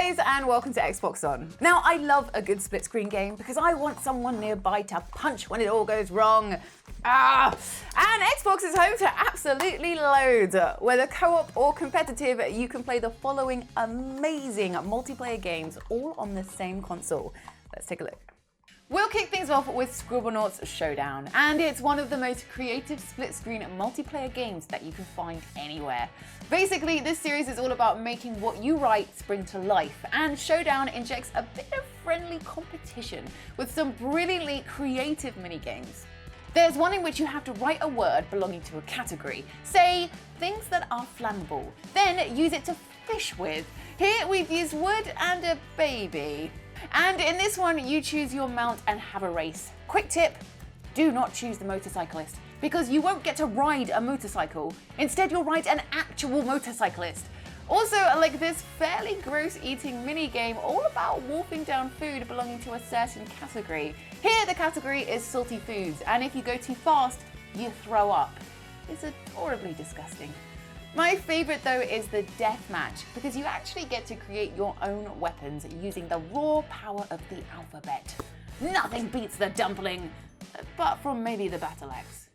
guys, and welcome to Xbox On. Now, I love a good split screen game because I want someone nearby to punch when it all goes wrong. And Xbox is home to absolutely loads. Whether co-op or competitive, you can play the following amazing multiplayer games all on the same console. Let's take a look. We'll kick things off with Scribblenauts Showdown, and it's one of the most creative split-screen multiplayer games that you can find anywhere. Basically, this series is all about making what you write spring to life, and Showdown injects a bit of friendly competition with some brilliantly creative mini-games. There's one in which you have to write a word belonging to a category, say things that are flammable, then use it to fish with. Here we've used wood and a baby. And in this one, you choose your mount and have a race. Quick tip, do not choose the motorcyclist, because you won't get to ride a motorcycle. Instead, you'll ride an actual motorcyclist. Also, like this fairly gross eating mini game all about wolfing down food belonging to a certain category. Here, the category is salty foods, and if you go too fast, you throw up. It's adorably disgusting. My favourite though is the deathmatch, because you actually get to create your own weapons using the raw power of the alphabet. Nothing beats the dumpling, apart from maybe the battle axe.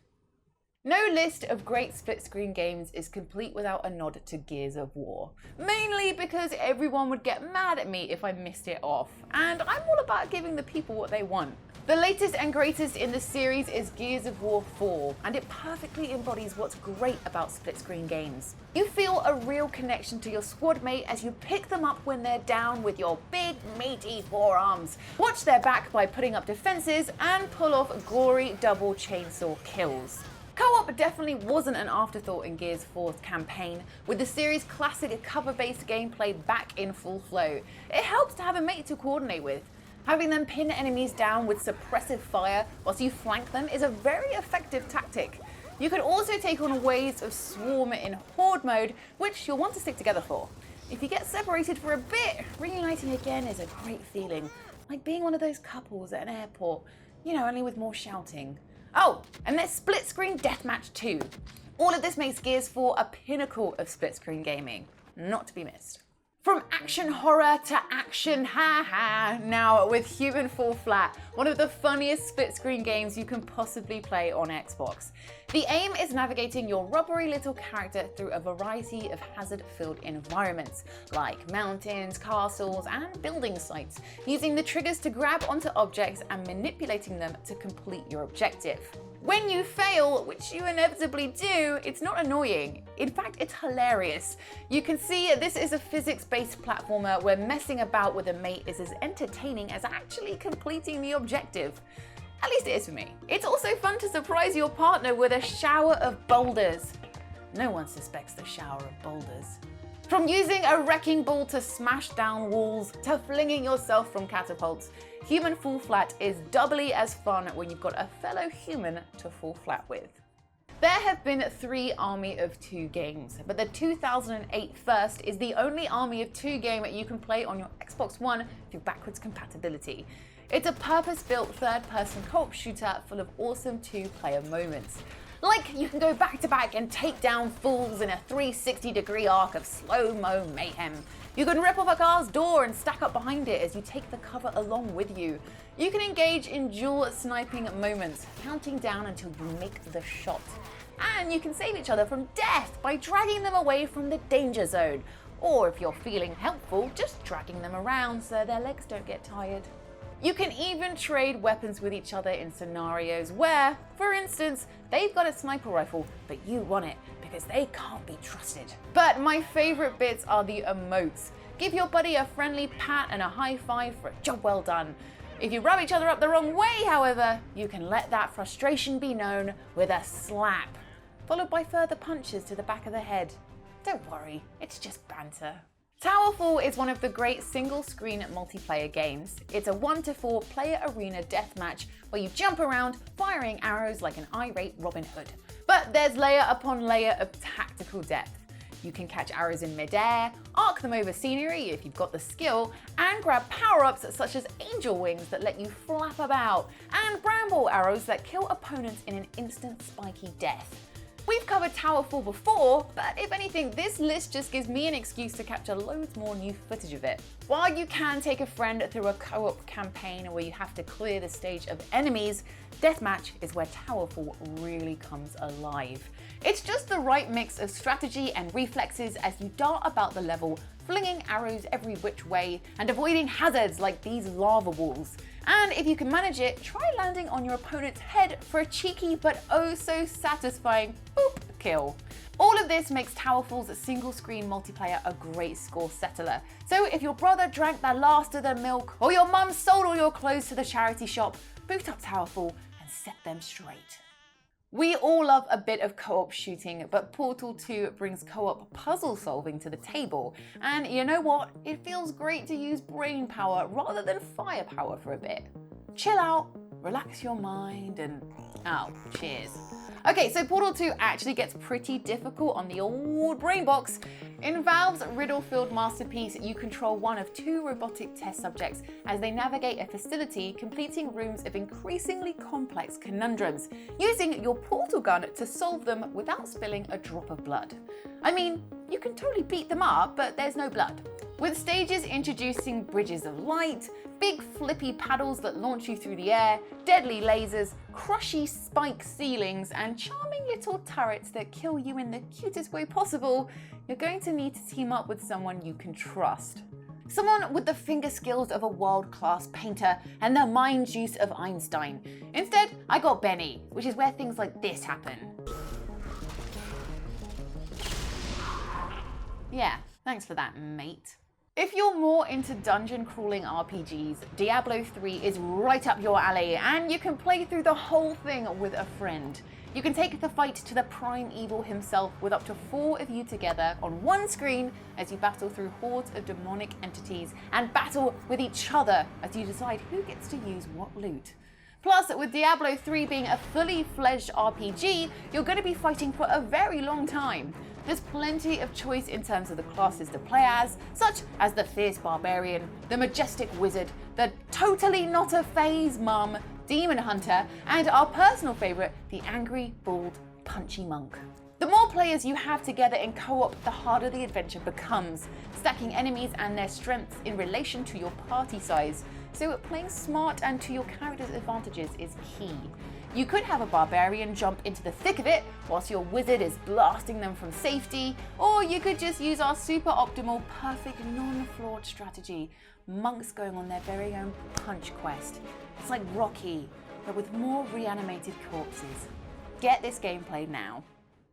No list of great split-screen games is complete without a nod to Gears of War. Mainly because everyone would get mad at me if I missed it off, and I'm all about giving the people what they want. The latest and greatest in the series is Gears of War 4, and it perfectly embodies what's great about split-screen games. You feel a real connection to your squad mate as you pick them up when they're down with your big, meaty forearms, watch their back by putting up defenses, and pull off gory double chainsaw kills. Co-op definitely wasn't an afterthought in Gears 4's campaign, with the series' classic cover-based gameplay back in full flow. It helps to have a mate to coordinate with. Having them pin enemies down with suppressive fire whilst you flank them is a very effective tactic. You can also take on waves of swarm in horde mode, which you'll want to stick together for. If you get separated for a bit, reuniting again is a great feeling, like being one of those couples at an airport, only with more shouting. Oh, and there's split screen deathmatch too. All of this makes Gears 4 a pinnacle of split screen gaming, not to be missed. From action horror to action ha-ha, now with Human Fall Flat, one of the funniest split-screen games you can possibly play on Xbox. The aim is navigating your rubbery little character through a variety of hazard-filled environments, like mountains, castles, and building sites, using the triggers to grab onto objects and manipulating them to complete your objective. When you fail, which you inevitably do, it's not annoying. In fact, it's hilarious. You can see this is a physics-based platformer where messing about with a mate is as entertaining as actually completing the objective. At least it is for me. It's also fun to surprise your partner with a shower of boulders. No one suspects the shower of boulders. From using a wrecking ball to smash down walls to flinging yourself from catapults, Human Fall Flat is doubly as fun when you've got a fellow human to fall flat with. There have been 3 Army of 2 games, but the 2008 first is the only Army of 2 game you can play on your Xbox One through backwards compatibility. It's a purpose-built third-person co-op shooter full of awesome 2-player moments. Like, you can go back-to-back and take down fools in a 360-degree arc of slow-mo mayhem. You can rip off a car's door and stack up behind it as you take the cover along with you. You can engage in dual sniping moments, counting down until you make the shot. And you can save each other from death by dragging them away from the danger zone. Or if you're feeling helpful, just dragging them around so their legs don't get tired. You can even trade weapons with each other in scenarios where, for instance, they've got a sniper rifle, but you want it because they can't be trusted. But my favourite bits are the emotes. Give your buddy a friendly pat and a high five for a job well done. If you rub each other up the wrong way, however, you can let that frustration be known with a slap, followed by further punches to the back of the head. Don't worry, it's just banter. Towerfall is one of the great single-screen multiplayer games. It's a 1-to-4 player arena deathmatch where you jump around, firing arrows like an irate Robin Hood. But there's layer upon layer of tactical depth. You can catch arrows in mid-air, arc them over scenery if you've got the skill, and grab power-ups such as angel wings that let you flap about, and bramble arrows that kill opponents in an instant spiky death. We've covered Towerfall before, but if anything, this list just gives me an excuse to capture loads more new footage of it. While you can take a friend through a co-op campaign where you have to clear the stage of enemies, Deathmatch is where Towerfall really comes alive. It's just the right mix of strategy and reflexes as you dart about the level, flinging arrows every which way and avoiding hazards like these lava walls. And if you can manage it, try landing on your opponent's head for a cheeky but oh so satisfying boop kill. All of this makes Towerfall's single screen multiplayer a great score settler. So if your brother drank the last of the milk or your mum sold all your clothes to the charity shop, boot up Towerfall and set them straight. We all love a bit of co-op shooting, but Portal 2 brings co-op puzzle solving to the table. And you know what? It feels great to use brain power rather than firepower for a bit. Chill out, relax your mind, and oh, cheers. Okay, so Portal 2 actually gets pretty difficult on the old brain box. In Valve's riddle-filled masterpiece, you control one of two robotic test subjects as they navigate a facility, completing rooms of increasingly complex conundrums, using your portal gun to solve them without spilling a drop of blood. I mean, you can totally beat them up, but there's no blood. With stages introducing bridges of light, big flippy paddles that launch you through the air, deadly lasers, crushy spike ceilings, and charming little turrets that kill you in the cutest way possible, you're going to need to team up with someone you can trust. Someone with the finger skills of a world-class painter and the mind juice of Einstein. Instead, I got Benny, which is where things like this happen. Yeah, thanks for that, mate. If you're more into dungeon crawling RPGs, Diablo 3 is right up your alley, and you can play through the whole thing with a friend. You can take the fight to the prime evil himself with up to 4 of you together on one screen as you battle through hordes of demonic entities and battle with each other as you decide who gets to use what loot. Plus, with Diablo 3 being a fully fledged RPG, you're going to be fighting for a very long time. There's plenty of choice in terms of the classes to play as, such as the fierce barbarian, the majestic wizard, the totally not a phase mum, demon hunter, and our personal favourite, the angry, bald, punchy monk. The more players you have together in co-op, the harder the adventure becomes, stacking enemies and their strengths in relation to your party size. So playing smart and to your character's advantages is key. You could have a barbarian jump into the thick of it whilst your wizard is blasting them from safety, or you could just use our super optimal, perfect, non-flawed strategy, monks going on their very own punch quest. It's like Rocky, but with more reanimated corpses. Get this gameplay now.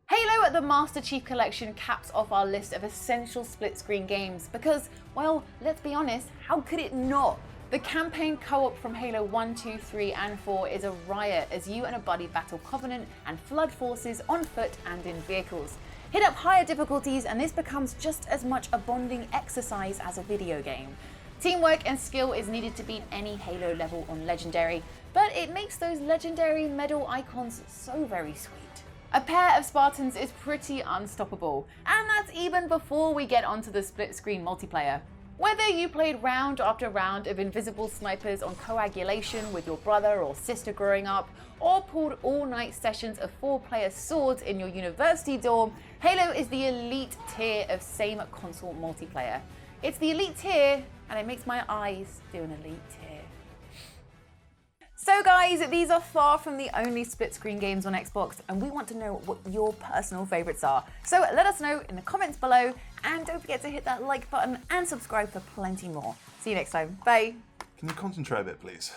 Halo the Master Chief Collection caps off our list of essential split-screen games because, well, let's be honest, how could it not? The campaign co-op from Halo 1, 2, 3 and 4 is a riot as you and a buddy battle Covenant and Flood forces on foot and in vehicles. Hit up higher difficulties and this becomes just as much a bonding exercise as a video game. Teamwork and skill is needed to beat any Halo level on Legendary, but it makes those Legendary medal icons so very sweet. A pair of Spartans is pretty unstoppable, and that's even before we get onto the split-screen multiplayer. Whether you played round after round of invisible snipers on coagulation with your brother or sister growing up, or pulled all-night sessions of 4-player swords in your university dorm, Halo is the elite tier of same console multiplayer. It's the elite tier, and it makes my eyes do an elite tier. So guys, these are far from the only split-screen games on Xbox, and we want to know what your personal favourites are. So let us know in the comments below, and don't forget to hit that like button and subscribe for plenty more. See you next time. Bye. Can you concentrate a bit, please?